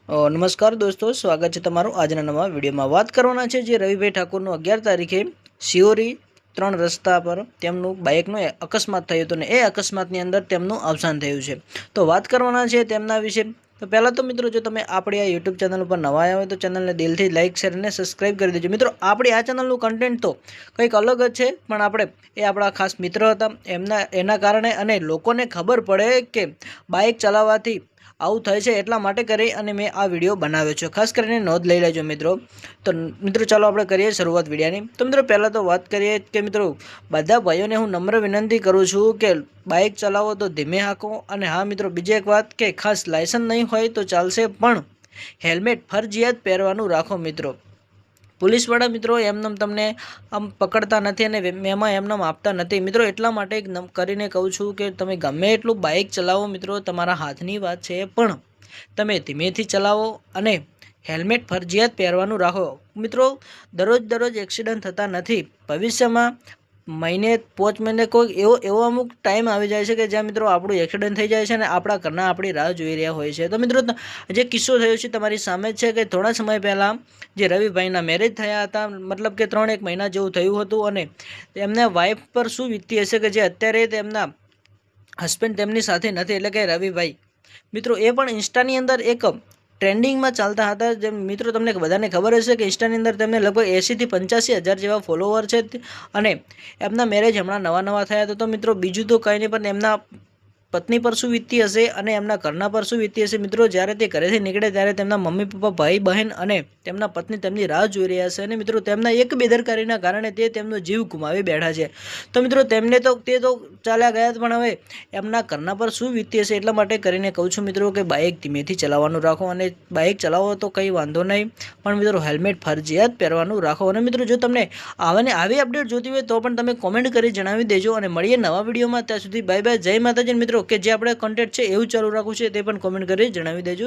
નમસ્કાર દોસ્તો, સ્વાગત છે તમારું આજના નવા વિડીયોમાં। વાત કરવાના છે જે રવિભાઈ ઠાકોરનું 11 તારીખે શિહોરી 3 રસ્તા પર તેમનું બાઇકનો અકસ્માત થયો હતો ને એ અકસ્માતની અંદર તેમનું અવસાન થયું છે। તો વાત કરવાના છે તેમના વિશે। તો પહેલાં તો મિત્રો, જો તમે આપણી આ યુટ્યુબ ચેનલ ઉપર નવા આવ્યા હોય તો ચેનલને દિલથી લાઇક, શેર અને સબસ્ક્રાઈબ કરી દેજો। મિત્રો, આપણી આ ચેનલનું કન્ટેન્ટ તો કંઈક અલગ જ છે, પણ આપણા ખાસ મિત્ર હતા એના કારણે અને લોકોને ખબર પડે કે બાઇક ચલાવવાથી આવું થાય છે, એટલા માટે કરી અને મેં આ વિડીયો બનાવ્યો છે। ખાસ કરીને નોંધ લઈ લેજો મિત્રો। તો મિત્રો, ચાલો આપણે કરીએ શરૂઆત વિડીયોની। તો મિત્રો, પહેલાં તો વાત કરીએ કે મિત્રો, બધા ભાઈઓને હું નમ્ર વિનંતી કરું છું કે બાઇક ચલાવો તો ધીમે હાંકો। અને હા મિત્રો, બીજી એક વાત કે ખાસ લાયસન્સ નહીં હોય તો ચાલશે, પણ હેલ્મેટ ફરજિયાત પહેરવાનું રાખો મિત્રો। પોલીસવાળા મિત્રો એમનેમ તમને આમ પકડતા નથી અને મેમાં એમનેમ આપતા નથી મિત્રો। એટલા માટે કરીને કહું છું કે તમે ગમે એટલું બાઇક ચલાવો મિત્રો, તમારા હાથની વાત છે, પણ તમે ધીમેથી ચલાવો અને હેલ્મેટ ફરજિયાત પહેરવાનું રાખો મિત્રો। દરરોજ એક્સિડન્ટ થતા નથી। ભવિષ્યમાં મહિને 5 મહિને કોઈ એવો અમુક ટાઈમ આવી જાય છે કે જ્યાં મિત્રો આપણું એક્સિડન્ટ થઈ જાય છે અને આપણા ઘરના આપણી રાહ જોઈ રહ્યા હોય છે। તો મિત્રો, જે કિસ્સો થયો છે તમારી સામે છે કે થોડા સમય પહેલાં જે રવિભાઈના મેરેજ થયા હતા, મતલબ કે 3-1 મહિના જેવું થયું હતું, અને એમના વાઈફ પર શું વીતતી હશે કે જે અત્યારે તેમના હસબન્ડ તેમની સાથે નથી, એટલે કે રવિભાઈ મિત્રો એ પણ ઇન્સ્ટાની અંદર એક ટ્રેન્ડિંગમાં ચાલતા હતા। જેમ મિત્રો તમને બધાને ખબર હશે કે ઇન્સ્ટાની અંદર તેમને લગભગ 80 થી 85 હજાર જેવા ફોલોવર છે, અને એમના મેરેજ હમણાં નવા થયા હતા। તો મિત્રો, બીજું તો કંઈ નહીં, પણ એમના પત્ની પર શું વીતતી હશે અને એમના ઘરના પર શું વીતતી હશે મિત્રો। જ્યારે તે ઘરેથી નીકળે ત્યારે તેમના મમ્મી પપ્પા, ભાઈ બહેન અને તેમના પત્ની તેમની રાહ જોઈ રહ્યા છે, અને મિત્રો તેમના એક બેદરકારીના કારણે તે તેમનો જીવ ગુમાવી બેઠા છે। તો મિત્રો, તે તો ચાલ્યા ગયા, પણ હવે એમના ઘરના પર શું વીતતી હશે, એટલા માટે કરીને કહું છું મિત્રો કે બાઇક ધીમેથી ચલાવવાનું રાખો, અને બાઇક ચલાવો તો કંઈ વાંધો નહીં, પણ મિત્રો હેલ્મેટ ફરજિયાત પહેરવાનું રાખો। અને મિત્રો, જો તમને આવી અપડેટ જોતી હોય તો પણ તમે કોમેન્ટ કરી જણાવી દેજો, અને મળીએ નવા વિડીયોમાં। ત્યાં સુધી બાય બાય, જય માતાજી મિત્રો। કે જે આપણે કોન્ટેન્ટ છે એવું ચાલુ રાખવું છે તે પણ કોમેન્ટ કરી જણાવી દેજો।